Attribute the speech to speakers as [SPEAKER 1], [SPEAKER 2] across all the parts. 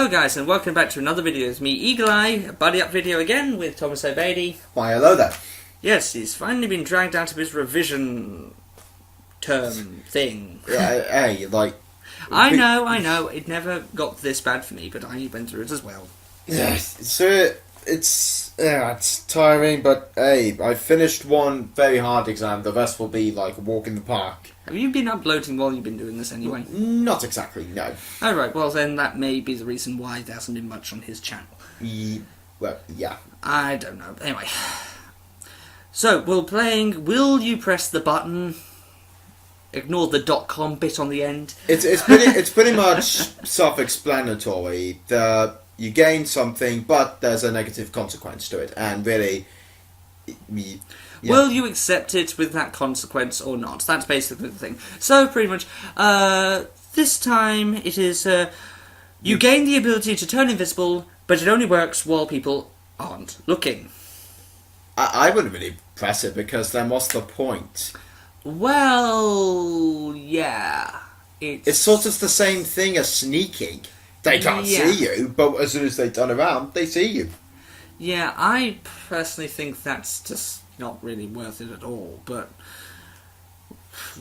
[SPEAKER 1] Hello guys, and welcome back to another video. It's me, Eagle Eye, a buddy up video again with Thomas O'Beatty.
[SPEAKER 2] Why, hello there.
[SPEAKER 1] Yes, he's finally been dragged out of his revision term thing.
[SPEAKER 2] Yeah, hey, like...
[SPEAKER 1] I know, it never got this bad for me, but I went through it as well.
[SPEAKER 2] Yes, so it's tiring, but hey, I finished one very hard exam, the rest will be like a walk in the park.
[SPEAKER 1] Have you been uploading while you've been doing this anyway?
[SPEAKER 2] Not exactly, no.
[SPEAKER 1] Alright, well then that may be the reason why there hasn't been much on his channel.
[SPEAKER 2] Well, yeah.
[SPEAKER 1] I don't know. Anyway. So, we're playing Will You Press the Button? Ignore the .com bit on the end.
[SPEAKER 2] It's pretty much self-explanatory. You gain something, but there's a negative consequence to it, and really... Yeah.
[SPEAKER 1] Will you accept it with that consequence or not? That's basically the thing. So, pretty much, this time it is, you gain the ability to turn invisible, but it only works while people aren't looking.
[SPEAKER 2] I wouldn't really press it, because then what's the point?
[SPEAKER 1] Well, yeah.
[SPEAKER 2] It's sort of the same thing as sneaking. They can't see you, but as soon as they turn around, they see you.
[SPEAKER 1] Yeah, I personally think that's just not really worth it at all, but...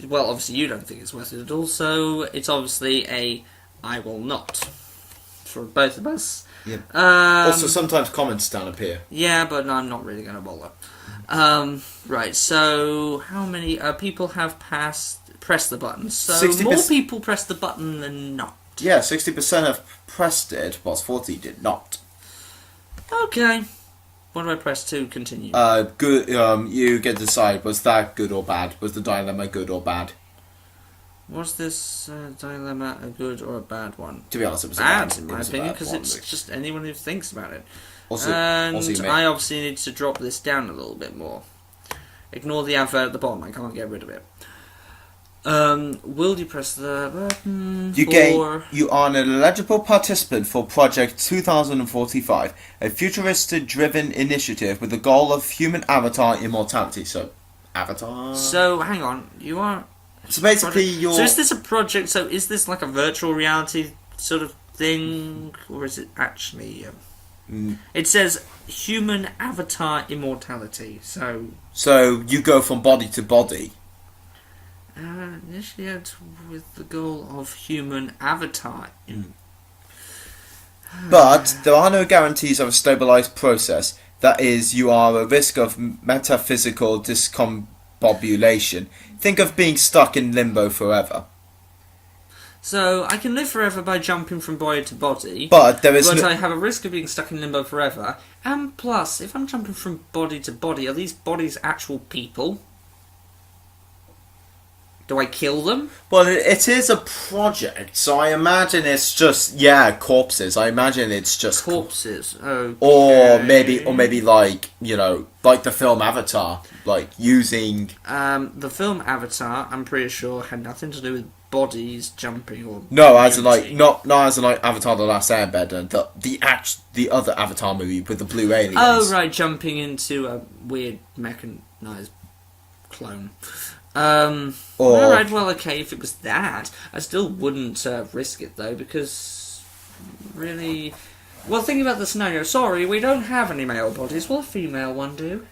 [SPEAKER 1] Well, obviously you don't think it's worth it at all, so it's obviously a I will not for both of us.
[SPEAKER 2] Yeah. Also, sometimes comments don't appear.
[SPEAKER 1] Yeah, but I'm not really going to bother. Right, so how many people have pressed the button? So
[SPEAKER 2] 60%.
[SPEAKER 1] More people press the button than not.
[SPEAKER 2] Yeah, 60% have pressed it, whilst 40 did not.
[SPEAKER 1] Okay. What do I press to continue?
[SPEAKER 2] Good. You get to decide, was that good or bad? Was the dilemma good or bad?
[SPEAKER 1] Was this dilemma a good or a bad one?
[SPEAKER 2] To be honest, it was
[SPEAKER 1] bad, in my opinion, because it's just anyone who thinks about it.
[SPEAKER 2] Also,
[SPEAKER 1] and I obviously need to drop this down a little bit more. Ignore the advert at the bottom, I can't get rid of it. Will you press the button?
[SPEAKER 2] You are an eligible participant for Project 2045, a futuristic-driven initiative with the goal of human avatar immortality. So, avatar.
[SPEAKER 1] So, hang on, you are.
[SPEAKER 2] So basically, you're.
[SPEAKER 1] So is this a project? So is this like a virtual reality sort of thing, or is it actually? It says human avatar immortality. So.
[SPEAKER 2] So you go from body to body.
[SPEAKER 1] Initiate with the goal of human avatar.
[SPEAKER 2] But there are no guarantees of a stabilized process. That is, you are at risk of metaphysical discombobulation. Think of being stuck in limbo forever.
[SPEAKER 1] So I can live forever by jumping from body to body,
[SPEAKER 2] but I
[SPEAKER 1] have a risk of being stuck in limbo forever. And plus, if I'm jumping from body to body, are these bodies actual people? Do I kill them?
[SPEAKER 2] Well, it is a project, so I imagine it's just corpses. I imagine it's just
[SPEAKER 1] corpses. Okay.
[SPEAKER 2] Or maybe like like the film Avatar, like using
[SPEAKER 1] the film Avatar. I'm pretty sure had nothing to do with bodies jumping or
[SPEAKER 2] as in like not as in like Avatar: The Last Airbender, the other Avatar movie with the blue aliens.
[SPEAKER 1] Oh right, jumping into a weird mechanized clone. Alright, well, okay, if it was that, I still wouldn't risk it, though, because, really... Well, think about the scenario. Sorry, we don't have any male bodies. Will a female one do?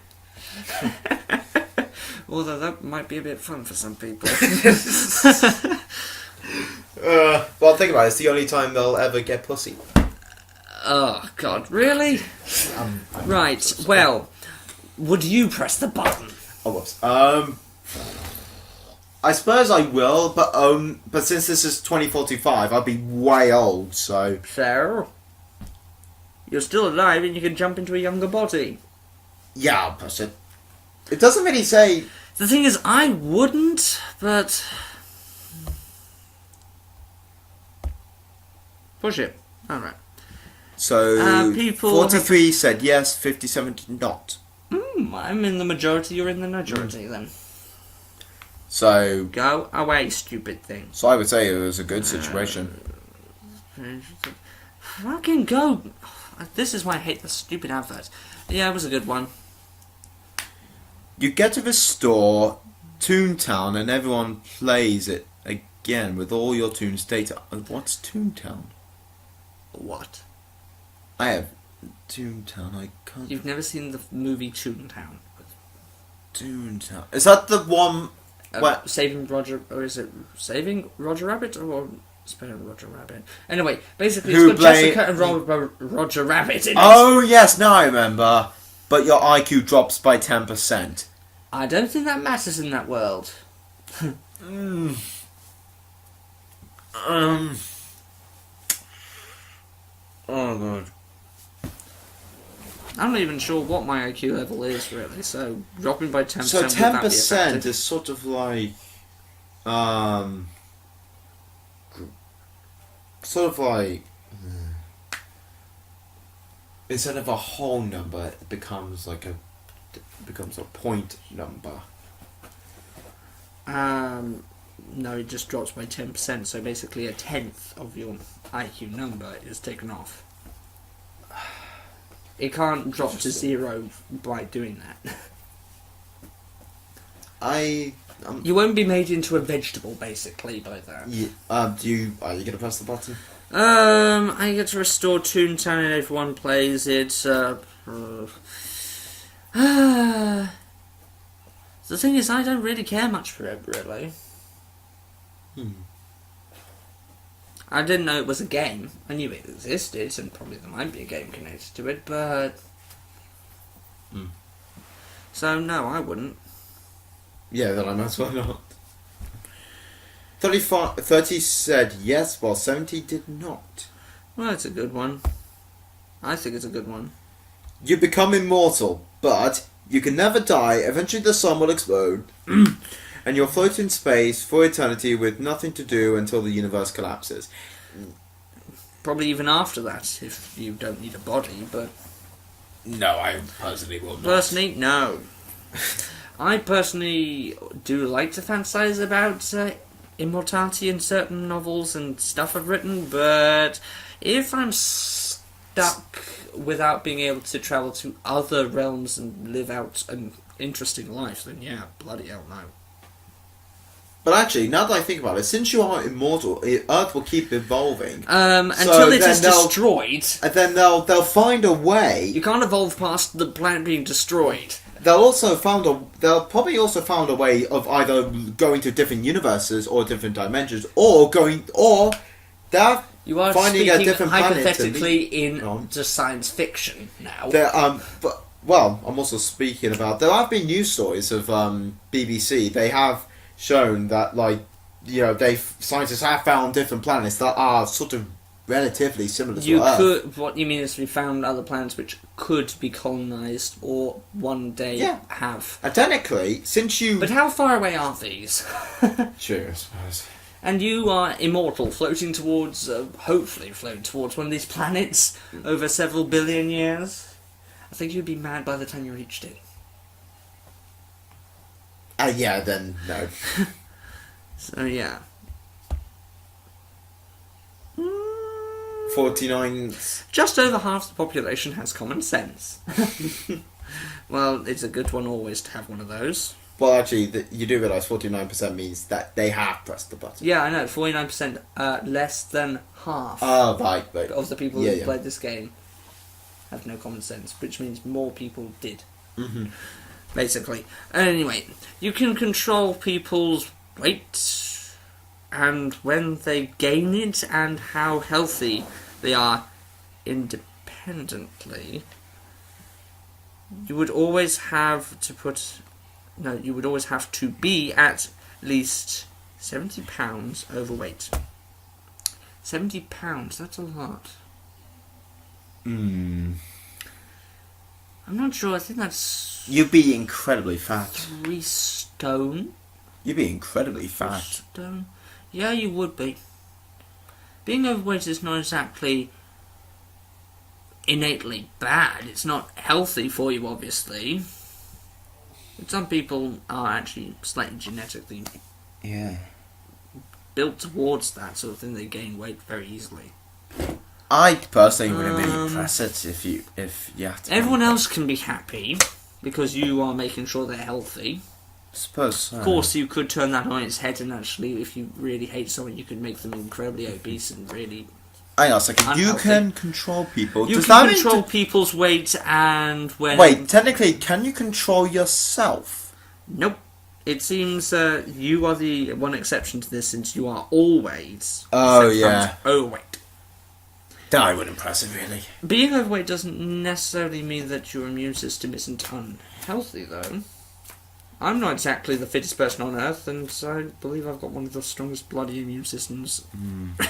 [SPEAKER 1] Although that might be a bit fun for some people.
[SPEAKER 2] Well, think about it. It's the only time they'll ever get pussy.
[SPEAKER 1] Oh, God, really? Right, well, would you press the button?
[SPEAKER 2] Oh, whoops. I suppose I will, but since this is 2045, I'll be way old, so...
[SPEAKER 1] So? You're still alive and you can jump into a younger body.
[SPEAKER 2] Yeah, I'll push it. It doesn't really say...
[SPEAKER 1] The thing is, I wouldn't, but... Push it. Alright.
[SPEAKER 2] So,
[SPEAKER 1] people
[SPEAKER 2] 43 said yes, 57 did not.
[SPEAKER 1] I'm in the majority, you're in the majority then.
[SPEAKER 2] So...
[SPEAKER 1] Go away, stupid thing.
[SPEAKER 2] So I would say it was a good situation.
[SPEAKER 1] Fucking go. This is why I hate the stupid advert. Yeah, it was a good one.
[SPEAKER 2] You get to restore Toontown and everyone plays it again with all your Toon's data. What's Toontown?
[SPEAKER 1] What?
[SPEAKER 2] I have Toontown. I can't.
[SPEAKER 1] You've never seen the movie Toontown?
[SPEAKER 2] Toontown. Is that the one?
[SPEAKER 1] Saving Roger, or is it Saving Roger Rabbit or Sparing Roger Rabbit? Anyway, basically, it's got Jessica and Roger Rabbit in it.
[SPEAKER 2] Oh yes, now I remember. But your IQ drops by 10%.
[SPEAKER 1] I don't think that matters in that world.
[SPEAKER 2] Oh god.
[SPEAKER 1] I'm not even sure what my IQ level is really. So dropping by 10%.
[SPEAKER 2] So 10% is sort of like, instead of a whole number, it becomes like a point number.
[SPEAKER 1] No, it just drops by 10%. So basically, a tenth of your IQ number is taken off. It can't drop to 0 by doing that. You won't be made into a vegetable, basically, by that.
[SPEAKER 2] Yeah. Are you gonna press the button?
[SPEAKER 1] I get to restore Toontown and everyone plays it. The thing is, I don't really care much for it, really. I didn't know it was a game. I knew it existed, and probably there might be a game connected to it, but... So, no, I wouldn't.
[SPEAKER 2] Yeah, then I might as well not. 30 said yes, while 70 did not.
[SPEAKER 1] Well, it's a good one. I think it's a good one.
[SPEAKER 2] You become immortal, but you can never die. Eventually the sun will explode, and you'll float in space for eternity with nothing to do until the universe collapses.
[SPEAKER 1] Probably even after that, if you don't need a body, but...
[SPEAKER 2] No, I personally will not.
[SPEAKER 1] Personally, no. I personally do like to fantasize about immortality in certain novels and stuff I've written, but if I'm stuck without being able to travel to other realms and live out an interesting life, then yeah, bloody hell no.
[SPEAKER 2] But actually, now that I think about it, since you are immortal, Earth will keep evolving.
[SPEAKER 1] Until it is destroyed.
[SPEAKER 2] And then they'll find a way.
[SPEAKER 1] You can't evolve past the planet being destroyed.
[SPEAKER 2] They'll probably also found a way of either going to different universes or different dimensions, or they're
[SPEAKER 1] you are
[SPEAKER 2] finding a different
[SPEAKER 1] hypothetically into science fiction now.
[SPEAKER 2] Well, I'm also speaking about, there have been news stories of BBC. They have shown that, like, you know, scientists have found different planets that are sort of relatively similar to Earth.
[SPEAKER 1] What you mean is we found other planets which could be colonized or one day have.
[SPEAKER 2] And technically, since you...
[SPEAKER 1] But how far away are these?
[SPEAKER 2] Sure, I suppose.
[SPEAKER 1] And you are immortal, floating towards, hopefully floating towards one of these planets over several billion years. I think you'd be mad by the time you reached it.
[SPEAKER 2] Yeah, then no.
[SPEAKER 1] So, yeah.
[SPEAKER 2] 49...
[SPEAKER 1] Just over half the population has common sense. Well, it's a good one always to have one of those.
[SPEAKER 2] Well, actually, you do realise 49% means that they have pressed the button.
[SPEAKER 1] Yeah, I know. 49%, less than half
[SPEAKER 2] right.
[SPEAKER 1] of the people who played this game have no common sense, which means more people did.
[SPEAKER 2] Mm-hmm.
[SPEAKER 1] Basically. Anyway, you can control people's weight and when they gain it and how healthy they are independently. You would always have to be at least 70 pounds overweight. 70 pounds, that's a lot.
[SPEAKER 2] Hmm.
[SPEAKER 1] I'm not sure, I think that's...
[SPEAKER 2] You'd be incredibly fat.
[SPEAKER 1] 3 stone?
[SPEAKER 2] You'd be incredibly fat.
[SPEAKER 1] 3 stone? Yeah, you would be. Being overweight is not exactly innately bad. It's not healthy for you, obviously. But some people are actually slightly genetically built towards that sort of thing. They gain weight very easily.
[SPEAKER 2] I personally wouldn't really press it if you had to.
[SPEAKER 1] Everyone else can be happy because you are making sure they're healthy.
[SPEAKER 2] I suppose so.
[SPEAKER 1] Of course, you could turn that on its head and actually, if you really hate someone, you could make them incredibly obese and really
[SPEAKER 2] Hang on a second.
[SPEAKER 1] Unhealthy.
[SPEAKER 2] You can control people.
[SPEAKER 1] You
[SPEAKER 2] Does
[SPEAKER 1] can
[SPEAKER 2] that
[SPEAKER 1] control
[SPEAKER 2] mean
[SPEAKER 1] people's weight and when...
[SPEAKER 2] Wait, technically, can you control yourself?
[SPEAKER 1] Nope. It seems you are the one exception to this, since you are always overweight.
[SPEAKER 2] That would impress it, really.
[SPEAKER 1] Being overweight doesn't necessarily mean that your immune system isn't unhealthy, though. I'm not exactly the fittest person on earth, and I believe I've got one of the strongest bloody immune systems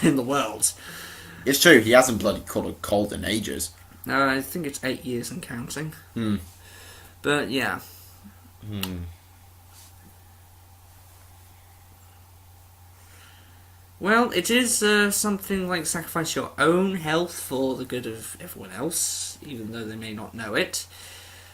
[SPEAKER 1] in the world.
[SPEAKER 2] It's true, he hasn't bloody caught a cold in ages.
[SPEAKER 1] I think it's 8 years and counting. But, yeah. Well, it is something like sacrifice your own health for the good of everyone else, even though they may not know it.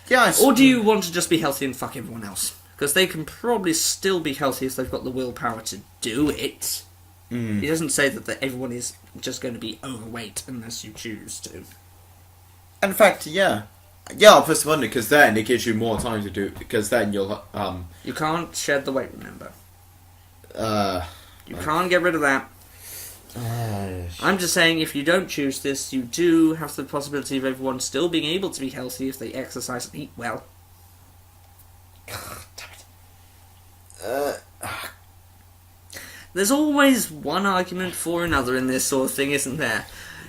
[SPEAKER 2] Yeah,
[SPEAKER 1] or do you want to just be healthy and fuck everyone else? Because they can probably still be healthy if they've got the willpower to do it. It doesn't say that everyone is just going to be overweight unless you choose to.
[SPEAKER 2] In fact, yeah. Yeah, I'll press the button, because then it gives you more time to do it, because then you'll,
[SPEAKER 1] You can't shed the weight, remember. You can't get rid of that. I'm just saying, if you don't choose this, you do have the possibility of everyone still being able to be healthy if they exercise and eat well.
[SPEAKER 2] Damn it.
[SPEAKER 1] There's always one argument for another in this sort of thing, isn't there?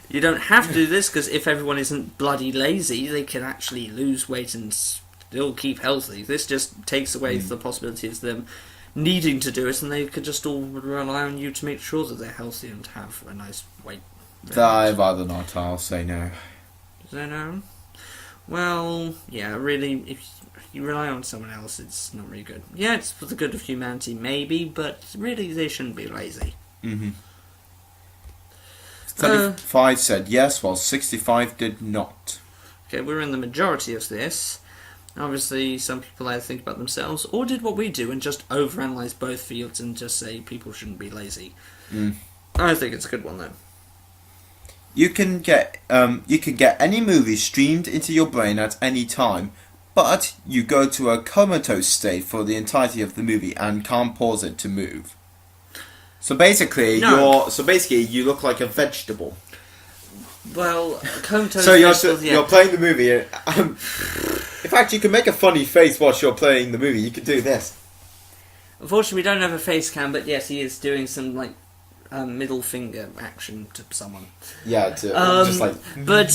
[SPEAKER 1] You don't have to do this, because if everyone isn't bloody lazy, they can actually lose weight and still keep healthy. This just takes away the possibilities of them needing to do it, and they could just all rely on you to make sure that they're healthy and have a nice weight.
[SPEAKER 2] I'd rather not, I'll say no.
[SPEAKER 1] Is that no? Well, yeah, really, if you rely on someone else, it's not really good. Yeah, it's for the good of humanity, maybe, but really they shouldn't be lazy.
[SPEAKER 2] 35 said yes, while 65 did not.
[SPEAKER 1] Okay, we're in the majority of this. Obviously, some people either think about themselves or did what we do and just overanalyze both fields and just say people shouldn't be lazy. I think it's a good one, though.
[SPEAKER 2] You can get any movie streamed into your brain at any time, but you go to a comatose state for the entirety of the movie and can't pause it to move. So basically, you look like a vegetable.
[SPEAKER 1] Well, comatose.
[SPEAKER 2] So you're playing the movie. In fact, you can make a funny face whilst you're playing the movie. You could do this.
[SPEAKER 1] Unfortunately, we don't have a face cam, but yes, he is doing some middle finger action to someone.
[SPEAKER 2] Yeah, just like.
[SPEAKER 1] But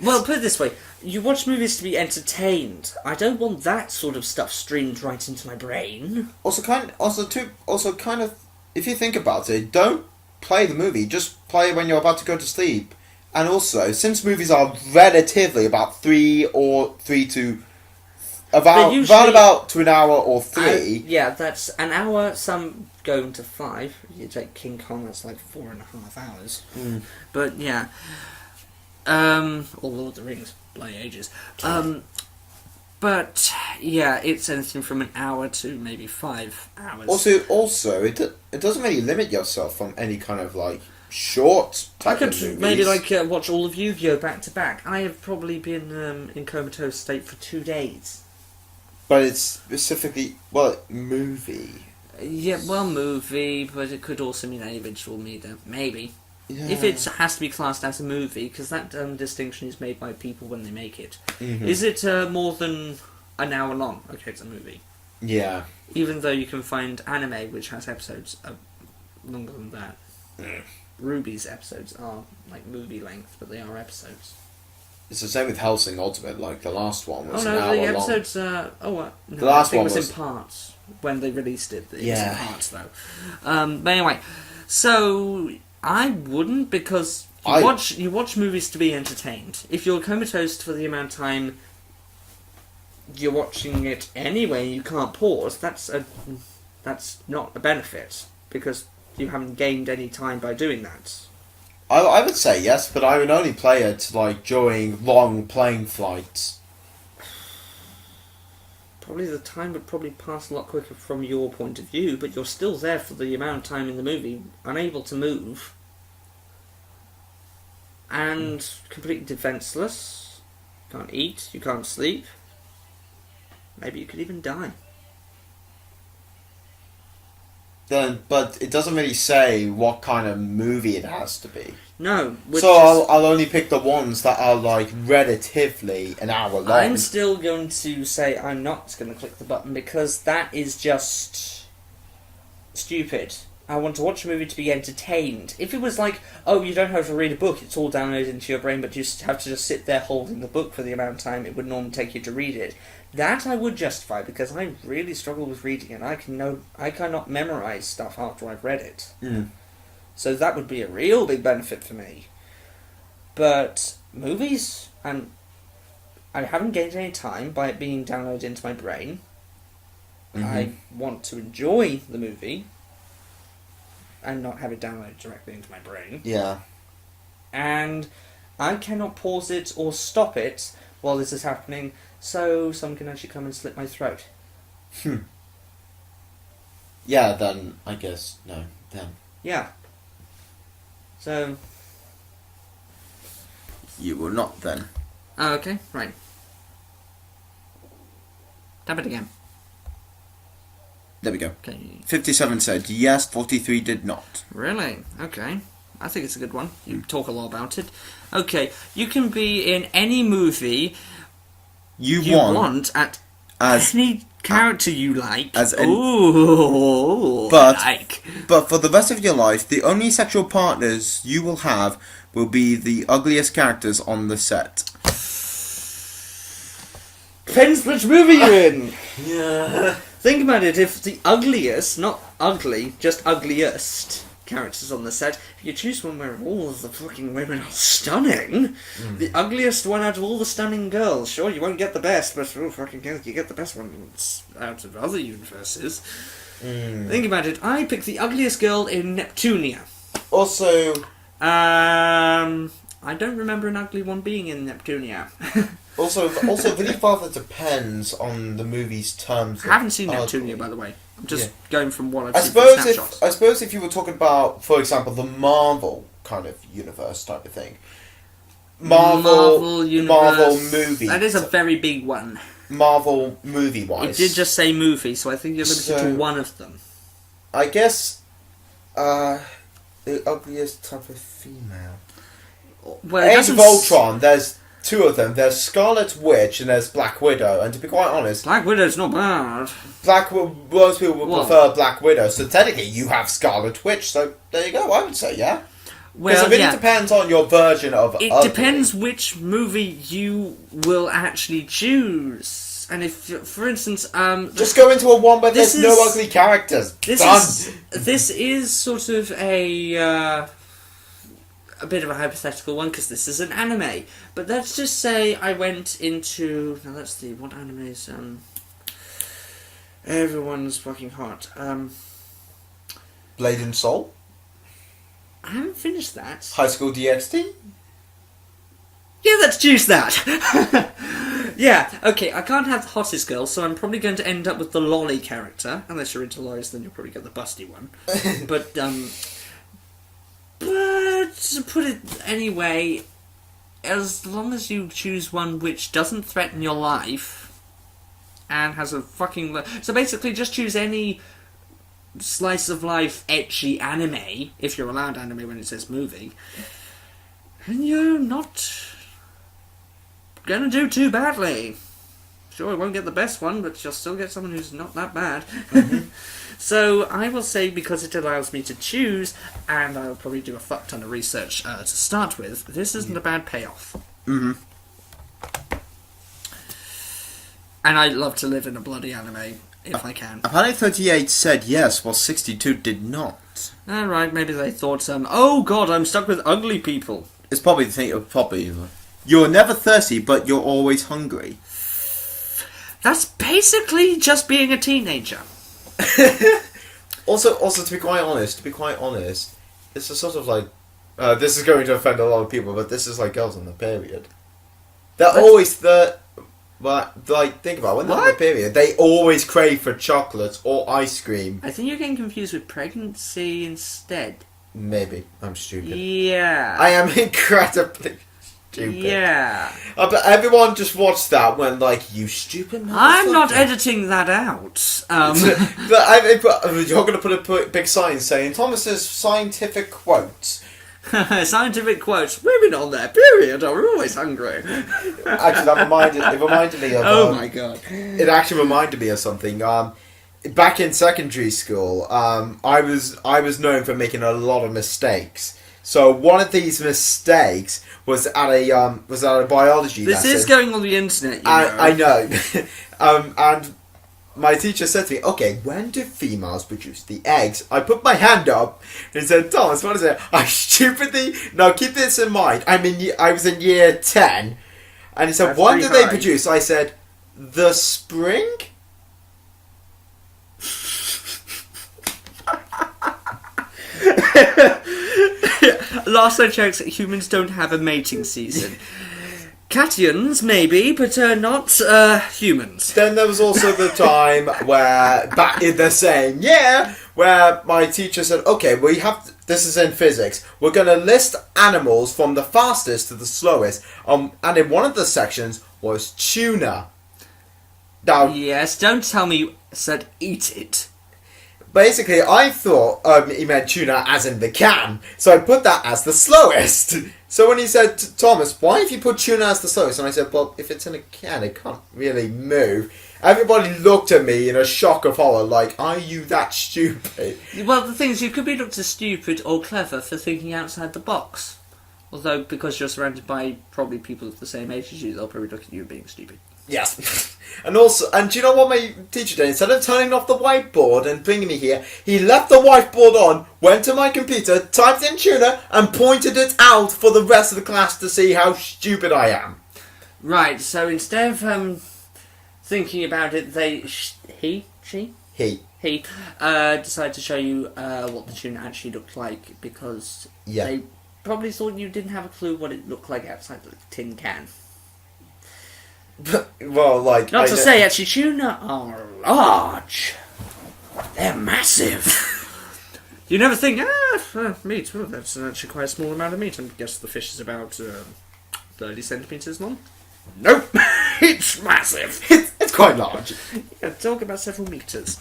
[SPEAKER 1] well, put it this way: you watch movies to be entertained. I don't want that sort of stuff streamed right into my brain.
[SPEAKER 2] Also, kind of. If you think about it, don't play the movie. Just play when you're about to go to sleep. And also, since movies are relatively about about to an hour or 3.
[SPEAKER 1] Yeah, that's an hour. Some go into 5. You take King Kong, that's like 4.5 hours. But yeah, or Lord of the Rings, bloody ages. But yeah, it's anything from an hour to maybe 5 hours.
[SPEAKER 2] Also, it doesn't really limit yourself from any kind of like short type of movies.
[SPEAKER 1] I could maybe watch all of Yu-Gi-Oh back to back. I have probably been in comatose state for 2 days.
[SPEAKER 2] But it's specifically movie.
[SPEAKER 1] Yeah, movie, but it could also mean any visual media, maybe.
[SPEAKER 2] Yeah.
[SPEAKER 1] If it has to be classed as a movie, because that distinction is made by people when they make it. Is it more than an hour long? Okay, it's a movie.
[SPEAKER 2] Yeah.
[SPEAKER 1] Even though you can find anime which has episodes longer than that. Ruby's episodes are like movie length, but they are episodes.
[SPEAKER 2] It's the same with Hellsing Ultimate, like the last one was an hour
[SPEAKER 1] the
[SPEAKER 2] long.
[SPEAKER 1] episodes
[SPEAKER 2] The last one
[SPEAKER 1] was in parts when they released it. It was in parts though. But anyway, so I wouldn't, because you watch movies to be entertained. If you're comatose for the amount of time you're watching it anyway, you can't pause. That's not a benefit, because you haven't gained any time by doing that.
[SPEAKER 2] I would say yes, but I would only play it like during long plane flights.
[SPEAKER 1] Probably the time would probably pass a lot quicker from your point of view, but you're still there for the amount of time in the movie, unable to move, and completely defenseless. Can't eat, you can't sleep. Maybe you could even die.
[SPEAKER 2] but it doesn't really say what kind of movie it has to be.
[SPEAKER 1] No.
[SPEAKER 2] So I'll only pick the ones that are like relatively an hour long.
[SPEAKER 1] I'm still going to say I'm not going to click the button because that is just stupid. I want to watch a movie to be entertained. If it was like, oh, you don't have to read a book, it's all downloaded into your brain, but you have to just sit there holding the book for the amount of time it would normally take you to read it, that I would justify, because I really struggle with reading, and I cannot memorize stuff after I've read it.
[SPEAKER 2] Mm.
[SPEAKER 1] So that would be a real big benefit for me. But movies, I haven't gained any time by it being downloaded into my brain.
[SPEAKER 2] Mm-hmm.
[SPEAKER 1] I want to enjoy the movie and not have it downloaded directly into my brain.
[SPEAKER 2] Yeah.
[SPEAKER 1] And I cannot pause it or stop it while this is happening, so someone can actually come and slit my throat.
[SPEAKER 2] Yeah, then I guess no. Then.
[SPEAKER 1] Yeah. So.
[SPEAKER 2] You will not then.
[SPEAKER 1] Oh, okay, right. Tap it again.
[SPEAKER 2] There we go.
[SPEAKER 1] Okay.
[SPEAKER 2] 57 said yes, 43 did not.
[SPEAKER 1] Really? Okay. I think it's a good one. You talk a lot about it. Okay, you can be in any movie you want at any character you like. But
[SPEAKER 2] for the rest of your life, the only sexual partners you will have will be the ugliest characters on the set.
[SPEAKER 1] Depends which movie you're in.
[SPEAKER 2] Yeah.
[SPEAKER 1] Think about it, if the ugliest, not ugly, just ugliest characters on the set, if you choose one where all of the fucking women are stunning, the ugliest one out of all the stunning girls, sure, you won't get the best, but fucking hell, you get the best ones out of other universes. Think about it, I picked the ugliest girl in Neptunia.
[SPEAKER 2] Also...
[SPEAKER 1] I don't remember an ugly one being in Neptunia.
[SPEAKER 2] Also, really far depends on the movie's terms.
[SPEAKER 1] I haven't seen Neptunia, by the way. I'm just going from what I've
[SPEAKER 2] I
[SPEAKER 1] seen from snapshots.
[SPEAKER 2] I suppose if you were talking about, for example, the Marvel kind of universe type of thing. Marvel movies.
[SPEAKER 1] That is a very big one.
[SPEAKER 2] Marvel movie-wise.
[SPEAKER 1] It did just say movie, so I think you're limited to one of them.
[SPEAKER 2] I guess, the ugliest type of female.
[SPEAKER 1] Well,
[SPEAKER 2] Age of Ultron, there's two of them. There's Scarlet Witch and there's Black Widow. And to be quite honest...
[SPEAKER 1] Black Widow's not bad.
[SPEAKER 2] Most people would prefer Black Widow. So technically you have Scarlet Witch. So there you go, I would say, yeah. Because it really depends on your version of
[SPEAKER 1] It
[SPEAKER 2] ugly.
[SPEAKER 1] depends which movie you will actually choose. And if, for instance...
[SPEAKER 2] just go into a one where there's no ugly characters.
[SPEAKER 1] This is sort of a bit of a hypothetical one, because this is an anime. But let's just say I went into... Now let's see, what animes... everyone's fucking hot.
[SPEAKER 2] Blade and Soul?
[SPEAKER 1] I haven't finished that.
[SPEAKER 2] High School DxD?
[SPEAKER 1] Yeah, let's choose that! Yeah, okay, I can't have the hottest girl, so I'm probably going to end up with the lolly character. Unless you're into lollies, then you'll probably get the busty one. But to put it anyway, as long as you choose one which doesn't threaten your life and has a fucking... So basically, just choose any slice of life ecchi anime, if you're allowed anime when it says movie, and you're not gonna do too badly. Sure, you won't get the best one, but you'll still get someone who's not that bad. So I will say, because it allows me to choose, and I'll probably do a fuck ton of research to start with, this isn't a bad payoff. And I love to live in a bloody anime, if I can.
[SPEAKER 2] Apparently 38 said yes, while 62 did not.
[SPEAKER 1] Alright, maybe they thought, oh god, I'm stuck with ugly people.
[SPEAKER 2] It's probably the thing of probably... You're never thirsty, but you're always hungry.
[SPEAKER 1] That's basically just being a teenager.
[SPEAKER 2] Also, to be quite honest, it's a sort of like... this is going to offend a lot of people, but this is like girls on the period. They're always the... But, like, think about it, when they're on the period, they always crave for chocolate or ice cream.
[SPEAKER 1] I think you're getting confused with pregnancy instead.
[SPEAKER 2] Maybe. I'm stupid.
[SPEAKER 1] Yeah.
[SPEAKER 2] I am incredibly stupid.
[SPEAKER 1] Yeah.
[SPEAKER 2] But everyone just watched that when, like, you stupid motherfucker.
[SPEAKER 1] I'm not editing that out.
[SPEAKER 2] But you're going to put a big sign saying Thomas's scientific quotes.
[SPEAKER 1] Scientific quotes. Women on their period are always hungry.
[SPEAKER 2] Actually, it reminded me of...
[SPEAKER 1] oh my god.
[SPEAKER 2] It actually reminded me of something. Back in secondary school, I was known for making a lot of mistakes. So one of these mistakes was at a biology lesson.
[SPEAKER 1] This is going on the internet, you know.
[SPEAKER 2] I know. And my teacher said to me, "Okay, when do females produce the eggs?" I put my hand up and said, "Thomas, what is it?" I stupidly... Now, keep this in mind. I was in year 10. And he said,
[SPEAKER 1] That's
[SPEAKER 2] "When do
[SPEAKER 1] pretty
[SPEAKER 2] they
[SPEAKER 1] high.
[SPEAKER 2] produce?" I said, "The spring?"
[SPEAKER 1] Last I checked, humans don't have a mating season. Cations, maybe, but not humans.
[SPEAKER 2] Then there was also the time where, back in the same year, where my teacher said, "Okay, this is in physics, we're going to list animals from the fastest to the slowest." And in one of the sections was tuna. Now,
[SPEAKER 1] Yes, don't tell me you said eat it.
[SPEAKER 2] basically, I thought he meant tuna as in the can, so I put that as the slowest. So when he said, "Thomas, why have you put tuna as the slowest?" And I said, "Well, if it's in a can, it can't really move." Everybody looked at me in a shock of horror, like, "Are you that stupid?"
[SPEAKER 1] Well, the thing is, you could be looked as stupid or clever for thinking outside the box. Although, because you're surrounded by probably people of the same age as you, they'll probably look at you being stupid.
[SPEAKER 2] Yes. And do you know what my teacher did? Instead of turning off the whiteboard and bringing me here, he left the whiteboard on, went to my computer, typed in tuna, and pointed it out for the rest of the class to see how stupid I am.
[SPEAKER 1] Right, so instead of thinking about it, he decided to show you what the tuna actually looked like, because they probably thought you didn't have a clue what it looked like outside the tin can.
[SPEAKER 2] Well, like...
[SPEAKER 1] Not to say, actually, tuna are large. They're massive. You never think, meat, that's actually quite a small amount of meat. I guess the fish is about 30 centimetres long. Nope, it's massive.
[SPEAKER 2] It's quite large.
[SPEAKER 1] Yeah, talk about several metres.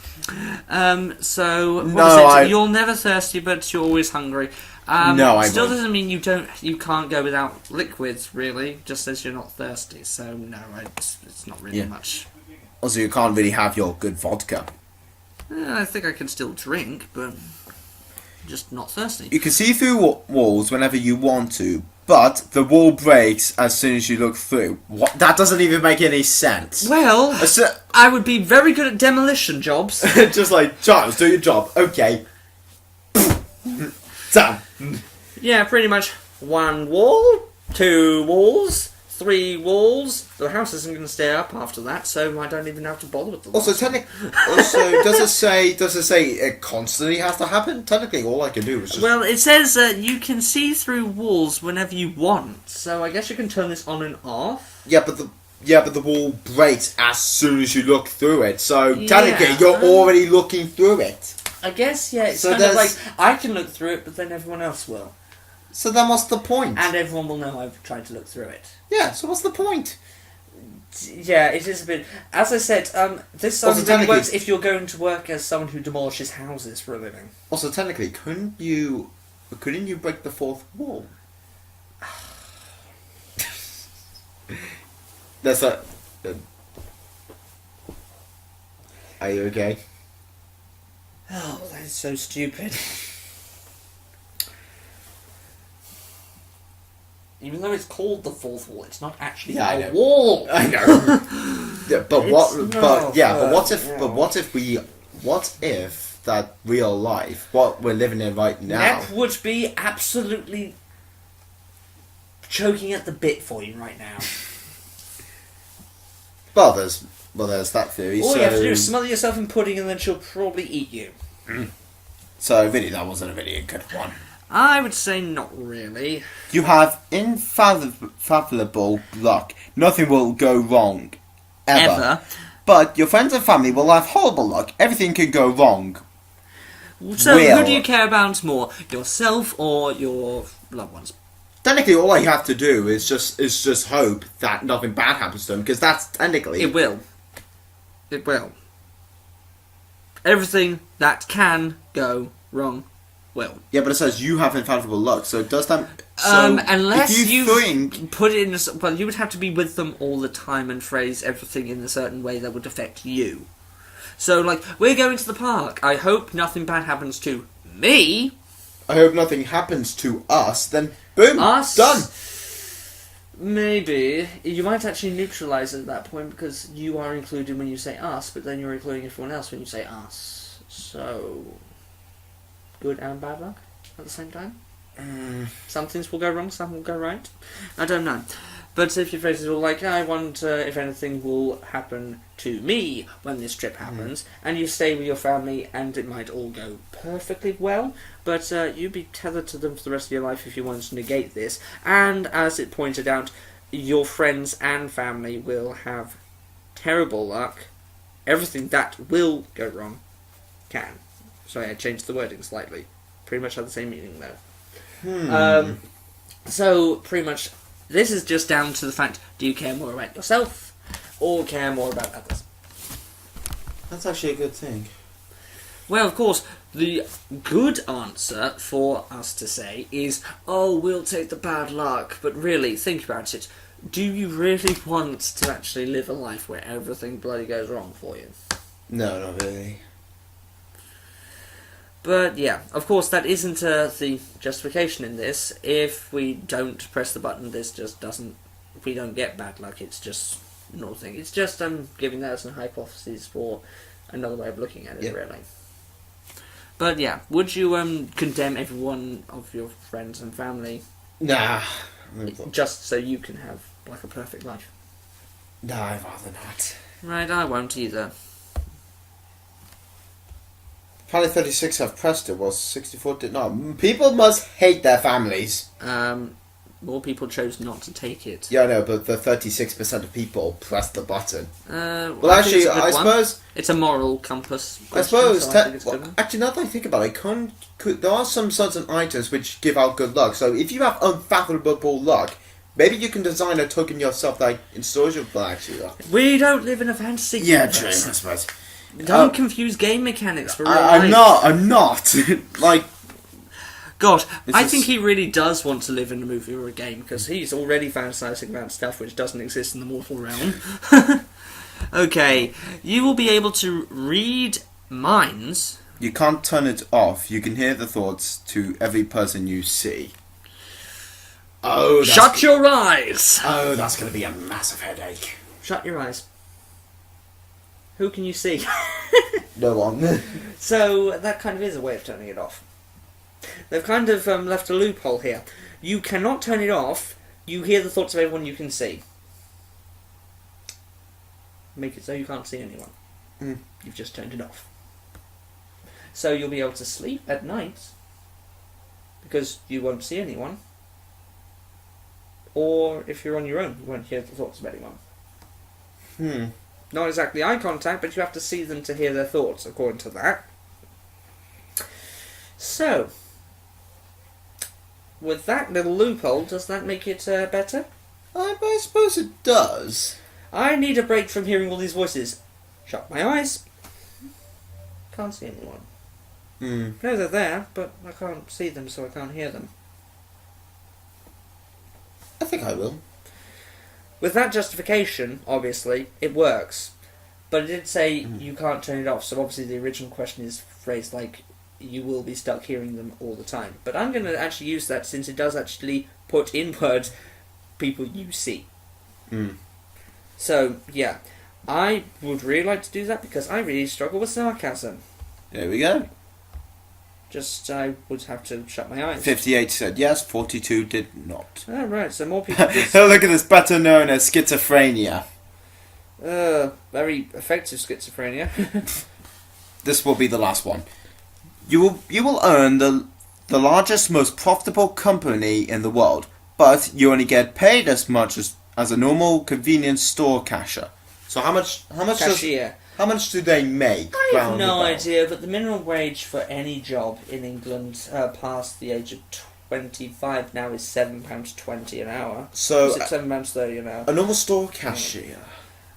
[SPEAKER 1] So, what
[SPEAKER 2] No,
[SPEAKER 1] was it? You're never thirsty, but you're always hungry.
[SPEAKER 2] No, I
[SPEAKER 1] still
[SPEAKER 2] won't.
[SPEAKER 1] doesn't mean you can't go without liquids, really. Just says you're not thirsty. So no, it's not really much.
[SPEAKER 2] Also, you can't really have your good vodka.
[SPEAKER 1] I think I can still drink, but just not thirsty.
[SPEAKER 2] You can see through walls whenever you want to, but the wall breaks as soon as you look through. What? That doesn't even make any sense.
[SPEAKER 1] Well, I would be very good at demolition jobs.
[SPEAKER 2] Just like, Charles, do your job. Okay. Done.
[SPEAKER 1] Yeah, pretty much. 1 wall, 2 walls, 3 walls. The house isn't going to stay up after that, so I don't even have to bother with the
[SPEAKER 2] Also, does it say it constantly has to happen? Technically, all I can do is just...
[SPEAKER 1] Well, it says you can see through walls whenever you want, so I guess you can turn this on and off.
[SPEAKER 2] Yeah, but the wall breaks as soon as you look through it, so technically you're already looking through it.
[SPEAKER 1] I guess, yeah, it's
[SPEAKER 2] So
[SPEAKER 1] kind of like, I can look through it, but then everyone else will.
[SPEAKER 2] So then what's the point?
[SPEAKER 1] And everyone will know I've tried to look through it.
[SPEAKER 2] Yeah, so what's the point?
[SPEAKER 1] Yeah, it is a bit... As I said, this
[SPEAKER 2] Also,
[SPEAKER 1] only
[SPEAKER 2] technically-
[SPEAKER 1] works if you're going to work as someone who demolishes houses for a living.
[SPEAKER 2] Also, technically, couldn't you break the fourth wall? That's a... Are you okay?
[SPEAKER 1] Oh, that is so stupid. Even though it's called the fourth wall, it's not actually a wall.
[SPEAKER 2] I know. Yeah, but what if that real life, what we're living in right now?
[SPEAKER 1] That would be absolutely choking at the bit for you right now.
[SPEAKER 2] Well, there's that theory.
[SPEAKER 1] All you have to do is smother yourself in pudding and then she'll probably eat you.
[SPEAKER 2] So really, that wasn't really a good one.
[SPEAKER 1] I would say not really.
[SPEAKER 2] You have infallible luck. Nothing will go wrong. Ever. But your friends and family will have horrible luck. Everything can go wrong.
[SPEAKER 1] So who do you care about more? Yourself or your loved ones?
[SPEAKER 2] Technically, all I have to do is just hope that nothing bad happens to them, because that's technically...
[SPEAKER 1] It will. It will. Everything that can go wrong will.
[SPEAKER 2] Yeah, but it says you have infallible luck, so does that... So
[SPEAKER 1] unless
[SPEAKER 2] if
[SPEAKER 1] you
[SPEAKER 2] think...
[SPEAKER 1] put it in a... Well, you would have to be with them all the time and phrase everything in a certain way that would affect you. So, like, we're going to the park. I hope nothing bad happens to me.
[SPEAKER 2] I hope nothing happens to us, then boom,
[SPEAKER 1] Us?
[SPEAKER 2] done.
[SPEAKER 1] Maybe. You might actually neutralise it at that point because you are included when you say us, but then you're including everyone else when you say us. So, good and bad luck at the same time? Some things will go wrong, some will go right. I don't know. But if your phrase is all like, I wonder if anything will happen to me when this trip happens, and you stay with your family and it might all go perfectly well, but you'd be tethered to them for the rest of your life if you wanted to negate this. And as it pointed out, your friends and family will have terrible luck. Everything that will go wrong can. Sorry, I changed the wording slightly. Pretty much had the same meaning though. So, pretty much... This is just down to the fact, do you care more about yourself or care more about others?
[SPEAKER 2] That's actually a good thing.
[SPEAKER 1] Well, of course, the good answer for us to say is, oh, we'll take the bad luck. But really, think about it. Do you really want to actually live a life where everything bloody goes wrong for you?
[SPEAKER 2] No, not really.
[SPEAKER 1] But yeah, of course that isn't the justification in this. If we don't press the button, this just doesn't... We don't get bad luck, it's just nothing. It's just giving that as a hypothesis for another way of looking at it, really. But yeah, would you condemn every one of your friends and family?
[SPEAKER 2] Nah.
[SPEAKER 1] Just so you can have like a perfect life?
[SPEAKER 2] Nah, I'd rather not.
[SPEAKER 1] Right, I won't either.
[SPEAKER 2] Planet 36 have pressed it, was 64 did not. People must hate their families.
[SPEAKER 1] More people chose not to take it.
[SPEAKER 2] Yeah, I know, but the 36% of people pressed the button.
[SPEAKER 1] Well,
[SPEAKER 2] actually, I suppose...
[SPEAKER 1] It's a moral compass
[SPEAKER 2] question,
[SPEAKER 1] I suppose...
[SPEAKER 2] actually, now that I think about it, there are some certain items which give out good luck. So if you have unfathomable luck, maybe you can design a token yourself that installs your actually luck.
[SPEAKER 1] We don't live in a fantasy universe.
[SPEAKER 2] Yeah, true, I suppose.
[SPEAKER 1] Don't confuse game mechanics for real
[SPEAKER 2] life. I'm not. Like...
[SPEAKER 1] God, I think he really does want to live in a movie or a game, because he's already fantasizing about stuff which doesn't exist in the mortal realm. Okay, you will be able to read minds.
[SPEAKER 2] You can't turn it off. You can hear the thoughts to every person you see. Oh,
[SPEAKER 1] shut your eyes!
[SPEAKER 2] Oh, that's going to be a massive headache.
[SPEAKER 1] Shut your eyes. Who can you see?
[SPEAKER 2] No one.
[SPEAKER 1] So, that kind of is a way of turning it off. They've kind of left a loophole here. You cannot turn it off. You hear the thoughts of everyone you can see. Make it so you can't see anyone. You've just turned it off. So you'll be able to sleep at night because you won't see anyone. Or if you're on your own, you won't hear the thoughts of anyone. Not exactly eye contact, but you have to see them to hear their thoughts, according to that. So, with that little loophole, does that make it better?
[SPEAKER 2] I suppose it does.
[SPEAKER 1] I need a break from hearing all these voices. Shut my eyes. Can't see anyone. No, they're there, but I can't see them, so I can't hear them.
[SPEAKER 2] I think I will.
[SPEAKER 1] With that justification, obviously, it works. But it did say you can't turn it off, so obviously the original question is phrased like, you will be stuck hearing them all the time. But I'm going to actually use that since it does actually put in words people you see. So, yeah. I would really like to do that because I really struggle with sarcasm.
[SPEAKER 2] There we go.
[SPEAKER 1] Just, I would have to shut my eyes.
[SPEAKER 2] 58 said yes, 42 did not.
[SPEAKER 1] Oh, right, so more people did.
[SPEAKER 2] Look at this, better known as schizophrenia.
[SPEAKER 1] Very effective schizophrenia.
[SPEAKER 2] This will be the last one. You will earn the largest, most profitable company in the world, but you only get paid as much as a normal convenience store cashier. So how much
[SPEAKER 1] Cashier.
[SPEAKER 2] How much do they make?
[SPEAKER 1] I have no idea, but the minimum wage for any job in England past the age of £7.25 now is £7.20 an hour.
[SPEAKER 2] So
[SPEAKER 1] Is it £7.30 an hour?
[SPEAKER 2] a normal store cashier.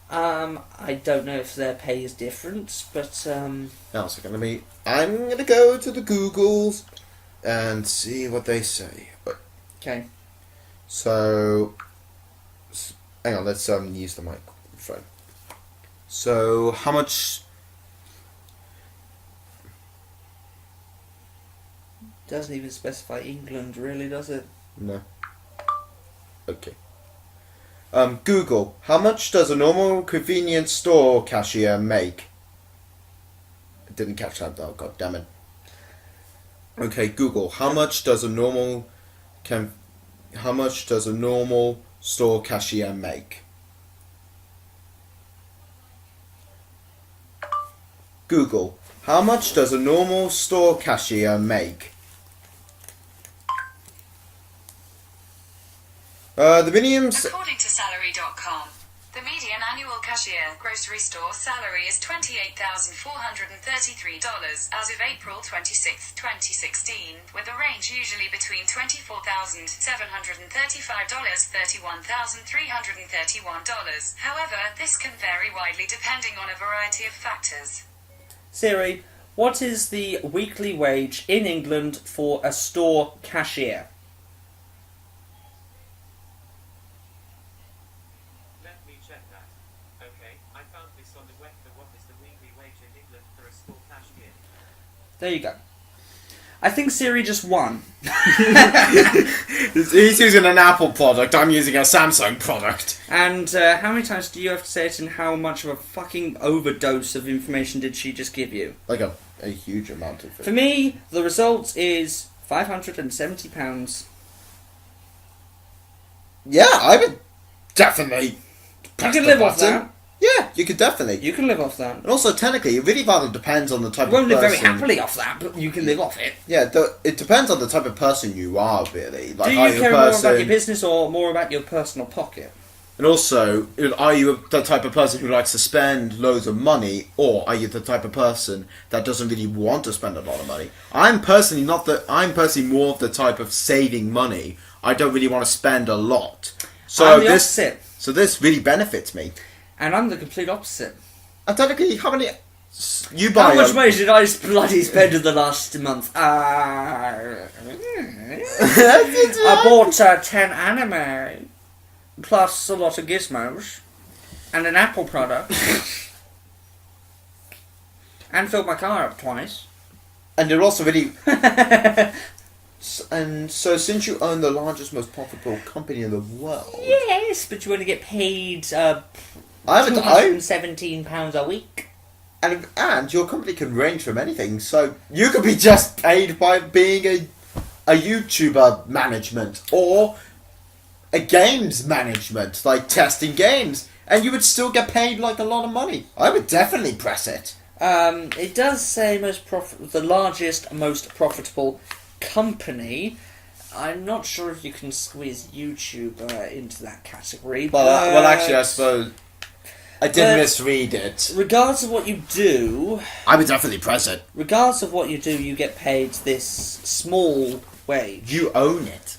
[SPEAKER 1] I don't know if their pay is different, but
[SPEAKER 2] Now, so I'm gonna go to the Googles and see what they say.
[SPEAKER 1] okay.
[SPEAKER 2] So, hang on, let's use the microphone. So, how much?
[SPEAKER 1] Doesn't even specify England, really, does it?
[SPEAKER 2] No. Okay. Google, how much does a normal convenience store cashier make? I didn't catch that though, god damn it. Okay, Google, how much does a normal store cashier make? Google, how much does a normal store cashier make? The minimums.
[SPEAKER 3] According to salary.com, the median annual cashier grocery store salary is $28,433 as of April 26, 2016, with a range usually between $24,735 $31,331. However, this can vary widely depending on a variety of factors.
[SPEAKER 1] Siri, what is the weekly wage in England for a store cashier?
[SPEAKER 4] Let me check that. Okay, I found this on the web. What is the weekly wage in England for a store cashier?
[SPEAKER 1] There you go. I think Siri just won.
[SPEAKER 2] He's using an Apple product, I'm using a Samsung product.
[SPEAKER 1] And how many times do you have to say it, and how much of a fucking overdose of information did she just give you?
[SPEAKER 2] Like a huge amount of it.
[SPEAKER 1] For me, the result is £570.
[SPEAKER 2] Yeah, I would definitely press
[SPEAKER 1] You can
[SPEAKER 2] the
[SPEAKER 1] live off
[SPEAKER 2] button.
[SPEAKER 1] that.
[SPEAKER 2] Yeah, you could definitely.
[SPEAKER 1] You can live off that.
[SPEAKER 2] And also, technically, it really rather depends on the type
[SPEAKER 1] You won't
[SPEAKER 2] of
[SPEAKER 1] live
[SPEAKER 2] person.
[SPEAKER 1] very happily off that, but you can live off it.
[SPEAKER 2] Yeah, it depends on the type of person you are, really. Like,
[SPEAKER 1] Do
[SPEAKER 2] are
[SPEAKER 1] you
[SPEAKER 2] you
[SPEAKER 1] care
[SPEAKER 2] a
[SPEAKER 1] more
[SPEAKER 2] person,
[SPEAKER 1] about your business or more about your personal pocket?
[SPEAKER 2] and also, are you the type of person who likes to spend loads of money, or are you the type of person that doesn't really want to spend a lot of money? I'm personally more of the type of saving money. I don't really want to spend a lot. So
[SPEAKER 1] I'm the opposite.
[SPEAKER 2] So this really benefits me.
[SPEAKER 1] And I'm the complete opposite.
[SPEAKER 2] And technically, how many you buy?
[SPEAKER 1] How much money did I bloody spend in the last month? I bought 10 anime, plus a lot of gizmos, and an Apple product, and filled my car up twice.
[SPEAKER 2] And you're also really. And so, since you own the largest, most profitable company in the world,
[SPEAKER 1] Yes, but you only get paid £217 a week.
[SPEAKER 2] and your company can range from anything. So you could be just paid by being a YouTuber management or a games management, like testing games, and you would still get paid like a lot of money. I would definitely press it.
[SPEAKER 1] It does say the largest, most profitable company. I'm not sure if you can squeeze YouTube into that category.
[SPEAKER 2] Well, actually, I suppose I did misread it.
[SPEAKER 1] Regardless of what you do,
[SPEAKER 2] I would definitely press it.
[SPEAKER 1] regardless of what you do, you get paid this small wage.
[SPEAKER 2] You own it.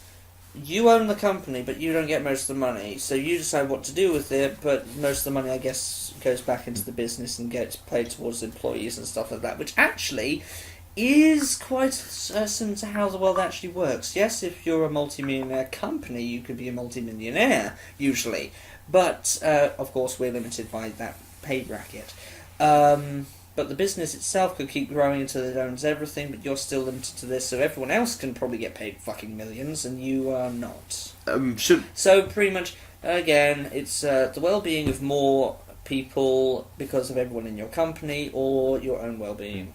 [SPEAKER 1] You own the company, but you don't get most of the money. So you decide what to do with it, but most of the money, I guess, goes back into the business and gets paid towards employees and stuff like that, which actually is quite certain to how the world actually works. Yes, if you're a multi-millionaire company, you could be a multi-millionaire, usually. But, of course, we're limited by that pay bracket. But the business itself could keep growing until it owns everything, but you're still limited to this, so everyone else can probably get paid fucking millions, and you are not. So, pretty much, again, it's the well-being of more people because of everyone in your company, or your own well-being.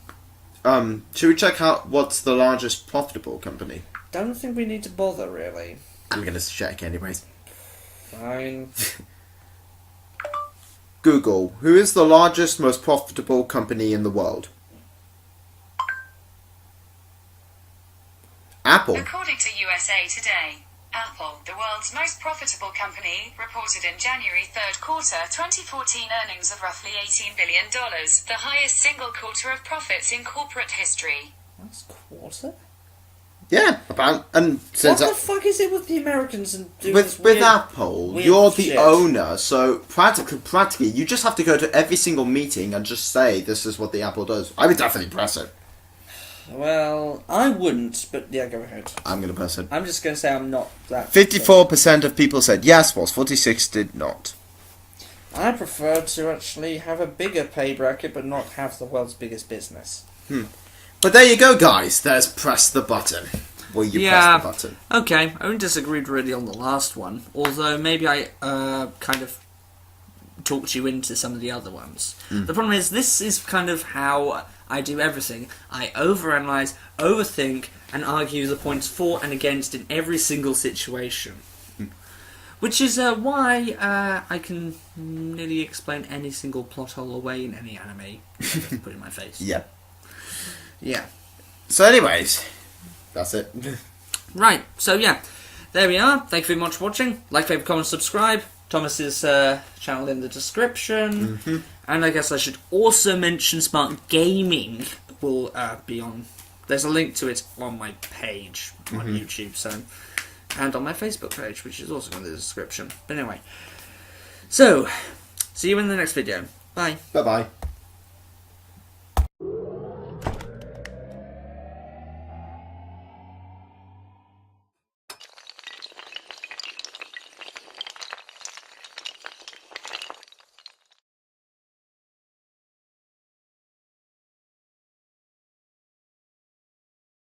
[SPEAKER 2] Should we check out what's the largest profitable company?
[SPEAKER 1] Don't think we need to bother, really.
[SPEAKER 2] I'm gonna check anyways.
[SPEAKER 1] Fine.
[SPEAKER 2] Google, who is the largest, most profitable company in the world? Apple.
[SPEAKER 3] According to USA Today, Apple, the world's most profitable company, reported in January third quarter 2014 earnings of roughly $18 billion, the highest single quarter of profits in corporate history.
[SPEAKER 1] That's quarter?
[SPEAKER 2] Yeah, and
[SPEAKER 1] What
[SPEAKER 2] since
[SPEAKER 1] the fuck is it with the Americans and doing
[SPEAKER 2] with
[SPEAKER 1] this weird,
[SPEAKER 2] Apple,
[SPEAKER 1] weird
[SPEAKER 2] you're the
[SPEAKER 1] shit?
[SPEAKER 2] owner, so practically, you just have to go to every single meeting and just say this is what the Apple does. I would definitely press it.
[SPEAKER 1] Well, I wouldn't, but yeah, go ahead.
[SPEAKER 2] I'm gonna press it.
[SPEAKER 1] I'm just going to say I'm not that...
[SPEAKER 2] 54% of people said yes, whilst 46 did not.
[SPEAKER 1] I prefer to actually have a bigger pay bracket, but not have the world's biggest business.
[SPEAKER 2] But there you go, guys. There's press the button. Will you press the button?
[SPEAKER 1] Okay, I only disagreed really on the last one, although maybe I kind of talked you into some of the other ones. The problem is, this is kind of how I do everything. I overanalyze, overthink, and argue the points for and against in every single situation. Which is why I can nearly explain any single plot hole away in any anime put in my face.
[SPEAKER 2] Yeah.
[SPEAKER 1] Yeah.
[SPEAKER 2] So anyways, that's it.
[SPEAKER 1] Right, so yeah, there we are. Thank you very much for watching. Like, favourite, comment, subscribe. Thomas's channel in the description. And I guess I should also mention Smart Gaming will be on... There's a link to it on my page on YouTube, so... And on my Facebook page, which is also in the description. But anyway. So, see you in the next video. Bye.
[SPEAKER 2] Bye-bye.